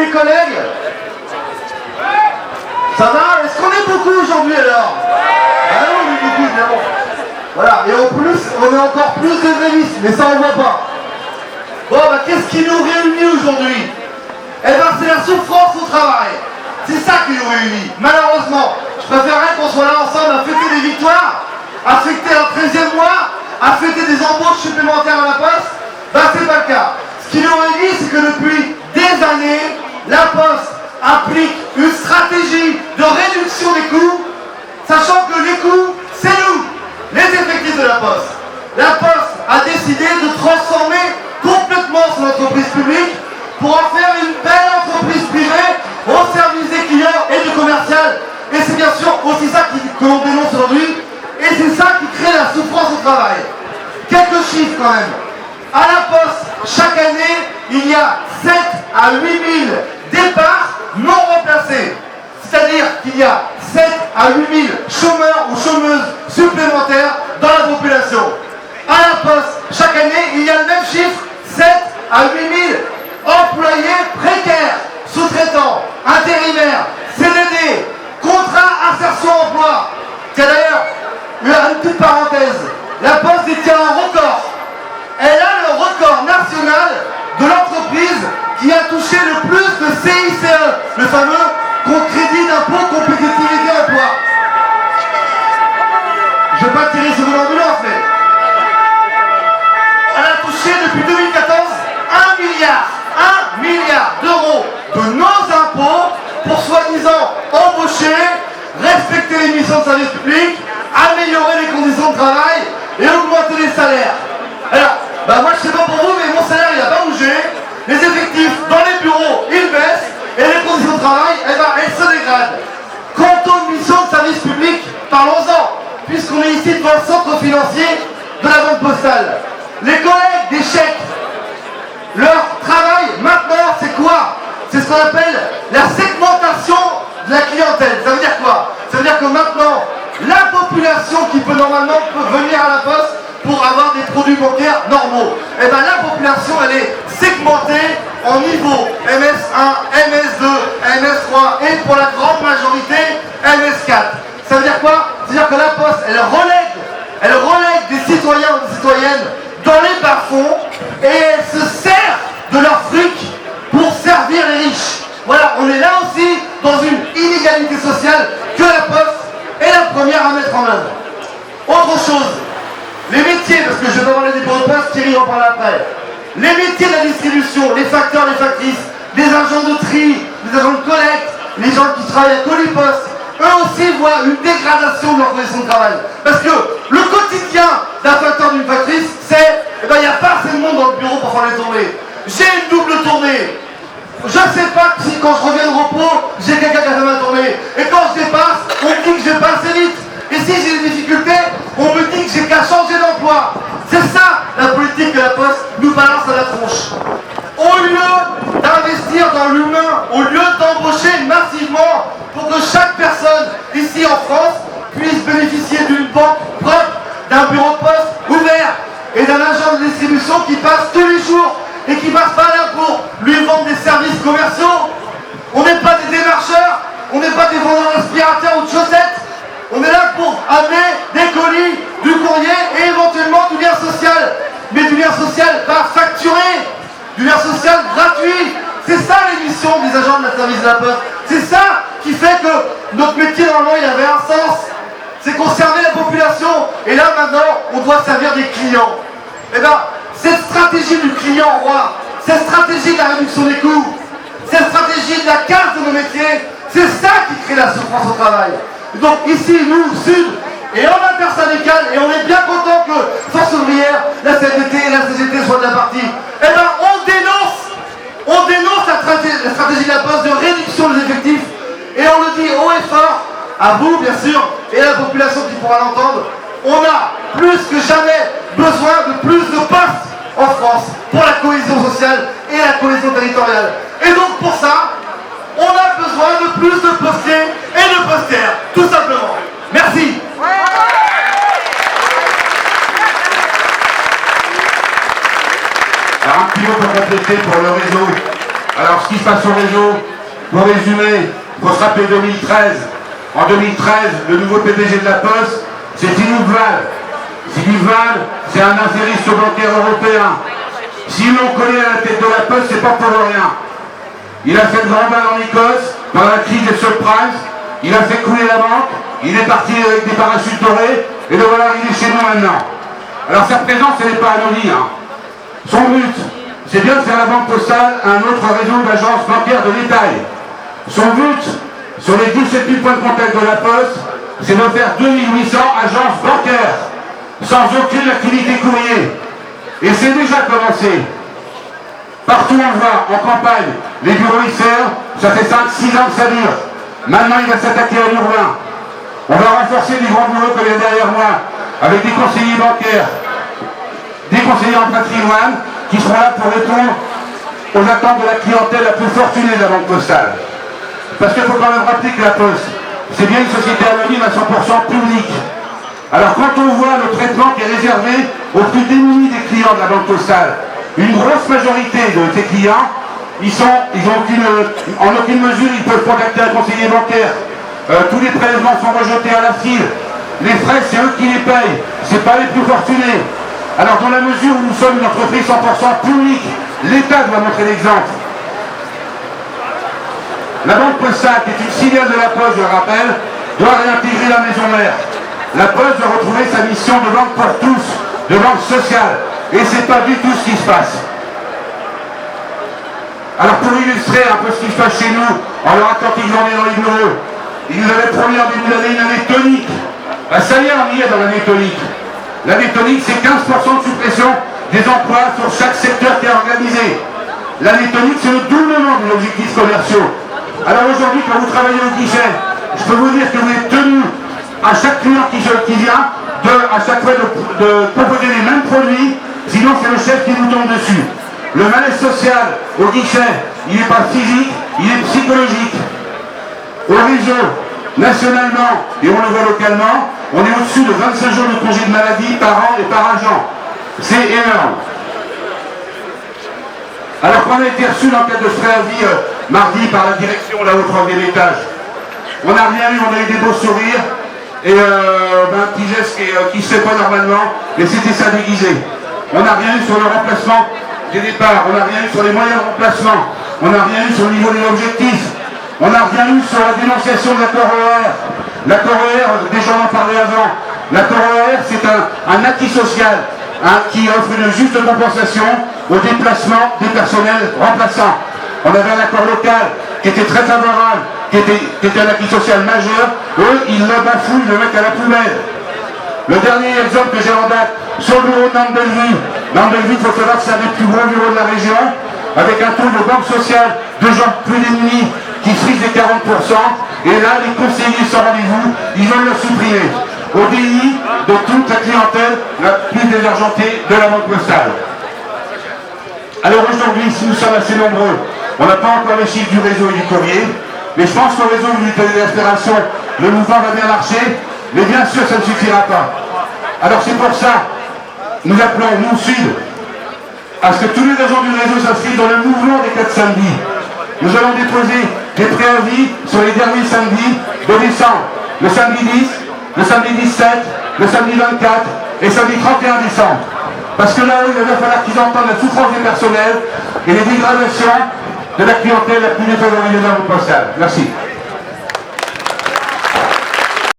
mes collègues? Ça va? Est-ce qu'on est beaucoup aujourd'hui alors? Ah non, on est beaucoup évidemment. Voilà, et en plus, on est encore plus de grévistes, mais ça on voit pas. Bon, bah qu'est-ce qui nous réunit aujourd'hui? Eh ben c'est la souffrance au travail. C'est ça qui nous réunit. Malheureusement, je préférerais qu'on soit là ensemble à fêter des victoires, à fêter un 13e mois, à fêter des embauches supplémentaires à la Poste. Ben c'est pas le cas. Ce qui nous réunit, c'est que depuis des années, la Poste applique une stratégie de réduction des coûts, sachant que les coûts, c'est nous, les effectifs de la Poste. La Poste a décidé de transformer complètement son entreprise publique pour en faire une belle entreprise privée au service des clients et du commercial. Et c'est bien sûr aussi ça que l'on dénonce aujourd'hui, et c'est ça qui crée la souffrance au travail. Quelques chiffres quand même. À la Poste, chaque année, il y a 7 à 8 000 départs non remplacés. C'est-à-dire qu'il y a 7 à 8 000 chômeurs ou chômeuses supplémentaires dans la population. À la Poste, chaque année, il y a le même chiffre, 7 à 8 000 employés précaires, sous-traitants, intérimaires, CDD, contrat insertion emploi. Tiens d'ailleurs, une petite parenthèse, la Poste détient un record. Elle a le record national de l'entreprise qui a touché le plus de CICE, le fameux crédit d'impôt compétitivité emploi. Je ne vais pas tirer sur une ambulance, mais elle a touché depuis 2014 1 milliard d'euros de nos impôts pour soi-disant embaucher, respecter les missions de service public, améliorer les conditions de travail et augmenter les salaires. Alors, moi je sais pas pour vous, mais mon salaire il n'a pas bougé, les effectifs dans les bureaux ils baissent et les conditions de travail, elles se dégradent. Quant aux missions de service public, parlons-en, puisqu'on est ici devant le centre financier de la Banque Postale. Les collègues des chèques, leur travail maintenant c'est quoi? C'est ce qu'on appelle la segmentation de la clientèle. Ça veut dire quoi? Ça veut dire que maintenant, la population qui peut normalement venir à la Poste pour avoir des produits bancaires normaux, la population elle est segmentée en niveau MS1, MS2, MS3 et pour la grande majorité MS4. Ça veut dire quoi? C'est-à-dire que la Poste elle relègue des citoyens ou des citoyennes dans les bas-fonds et elle se sert de leur fric pour servir les riches. Voilà, on est là aussi dans une inégalité sociale que la Poste est la première à mettre en œuvre. Autre chose, les métiers, parce que je vais parler des bureaux de poste, Thierry en parle après. Les métiers de la distribution, les facteurs, les factrices, les agents de tri, les agents de collecte, les gens qui travaillent à Coliposte, eux aussi voient une dégradation de leur condition de travail. Parce que le quotidien d'un facteur, d'une factrice, c'est, il n'y a pas assez de monde dans le bureau pour faire les tournées. J'ai une double tournée. Je ne sais pas si quand je reviens de repos, j'ai quelqu'un qui a fait ma tournée. Et quand je dépasse, on me dit que j'ai pas assez vite. Et si j'ai des difficultés, on me dit que j'ai qu'à changer d'emploi. C'est ça la politique que la Poste nous balance à la tronche. Au lieu d'investir dans l'humain, au lieu d'embaucher massivement pour que chaque personne ici en France puisse bénéficier d'une banque propre, d'un bureau de poste ouvert et d'un agent de distribution qui passe tous les jours et qui passe pas là pour lui vendre des services commerciaux. On n'est pas des démarcheurs, on n'est pas des vendeurs d'aspirateurs ou de chaussettes. On est là pour amener des colis, du courrier et éventuellement du lien social. Mais du lien social pas facturé, du lien social gratuit. C'est ça l'émission des agents de la service de la Poste. C'est ça qui fait que notre métier normalement il avait un sens. C'est qu'on servait la population et là maintenant on doit servir des clients. Cette stratégie du client roi, cette stratégie de la réduction des coûts, cette stratégie de la casse de nos métiers, c'est ça qui crée la souffrance au travail. Donc ici, nous, Sud, et en intersyndical, et on est bien content que Force ouvrière, la CFDT et la CGT soient de la partie, on dénonce la stratégie de la Poste de réduction des effectifs, et on le dit haut et fort, à vous bien sûr, et à la population qui pourra l'entendre, on a plus que jamais besoin de plus de postes en France pour la cohésion sociale et la cohésion territoriale. Et donc pour ça, on a besoin de plus de postiers et de postières, tout simplement. Merci. Alors un petit mot pour compléter pour le réseau. Alors, ce qui se passe au réseau, pour résumer, il faut se rappeler 2013. En 2013, le nouveau PDG de la Poste, c'est Philippe Val. Philippe Val, c'est un affairiste bancaire européen. Si l'on connaît à la tête de la Poste, c'est pas pour rien. Il a fait le grand bal en Écosse, pendant la crise des subprimes. Il a fait couler la banque. Il est parti avec des parachutes dorés. Et le voilà arrivé chez nous maintenant. Alors sa présence, elle n'est pas anonyme. Son but, c'est bien de faire la banque postale un autre réseau d'agences bancaires de détail. Son but, sur les 17 000 points de contact de la Poste, c'est de faire 2800 agences bancaires, sans aucune activité courrier. Et c'est déjà commencé. Partout on le voit, en campagne, les bureaux y servent, ça fait 5-6 ans que ça dure. Maintenant il va s'attaquer à l'urbain. On va renforcer les grands bureaux comme il y a derrière moi, avec des conseillers bancaires, des conseillers en patrimoine, qui seront là pour répondre aux attentes de la clientèle la plus fortunée de la banque postale. Parce qu'il faut quand même rappeler que la Poste, c'est bien une société anonyme à 100% publique. Alors quand on voit le traitement qui est réservé aux plus démunis des clients de la banque postale, une grosse majorité de ces clients, en aucune mesure ils peuvent contacter un conseiller bancaire. Tous les prélèvements sont rejetés à la file. Les frais, c'est eux qui les payent. C'est pas les plus fortunés. Alors dans la mesure où nous sommes une entreprise 100% publique, l'État doit montrer l'exemple. La banque postale, qui est une filiale de la Poste, je le rappelle, doit réintégrer la maison mère. La Poste doit retrouver sa mission de banque pour tous, de banque sociale. Et c'est pas du tout ce qui se passe. Alors pour illustrer un peu ce qui se passe chez nous, en leur racontant qu'ils en est dans les bureaux, ils nous avaient promis en début d'année une année tonique. Ben, ça y est, on y est dans l'année tonique. L'année tonique, c'est 15% de suppression des emplois sur chaque secteur qui est organisé. L'année tonique, c'est le doublement des objectifs commerciaux. Alors aujourd'hui, quand vous travaillez au guichet, je peux vous dire que vous êtes tenu à chaque client qui vient, à chaque fois de proposer les mêmes produits, sinon c'est le chef qui vous tombe dessus. Le malaise social au guichet, il n'est pas physique, il est psychologique. Au réseau, nationalement, et on le voit localement, on est au-dessus de 25 jours de congé de maladie par an et par agent. C'est énorme. Alors qu'on a été reçu dans le cadre de ce préavis mardi par la direction là au 3e étage, on n'a rien eu, on a eu des beaux sourires et un petit geste qui se fait pas normalement, mais c'était ça déguisé. On n'a rien eu sur le remplacement des départs, on n'a rien eu sur les moyens de remplacement, on n'a rien eu sur le niveau des objectifs, on n'a rien eu sur la dénonciation de l'accord ER. L'accord ER, déjà on en parlait avant, l'accord ER c'est un acquis social qui offre une juste compensation au déplacement des personnels remplaçants. On avait un accord local qui était très favorable, qui était un acquis social majeur. Eux, ils le bafouillent, ils le mettent à la poubelle. Le dernier exemple que j'ai en date, sur le bureau de Nantes-Bellevue. Nantes-Bellevue, il faut savoir que c'est un des plus gros bureaux de la région, avec un taux de banque sociale de gens plus démunis qui frise les 40%. Et là, les conseillers sans rendez-vous, ils veulent le supprimer. Au déni de toute la clientèle la plus désargentée de la banque postale. Alors aujourd'hui, si nous sommes assez nombreux, on n'a pas encore les chiffres du réseau et du courrier, mais je pense qu'au réseau de l'Espération, le mouvement va bien marcher, mais bien sûr, ça ne suffira pas. Alors c'est pour ça, nous appelons, nous Sud, à ce que tous les agents du réseau s'inscrivent dans le mouvement des 4 samedis. Nous allons déposer des préavis sur les derniers samedis de décembre, le samedi 10, le samedi 17, le samedi 24 et samedi 31 décembre. Parce que là, il va falloir qu'ils entendent la souffrance des personnels et les dégradations de la clientèle la plus défavorisée dans le postal. Merci.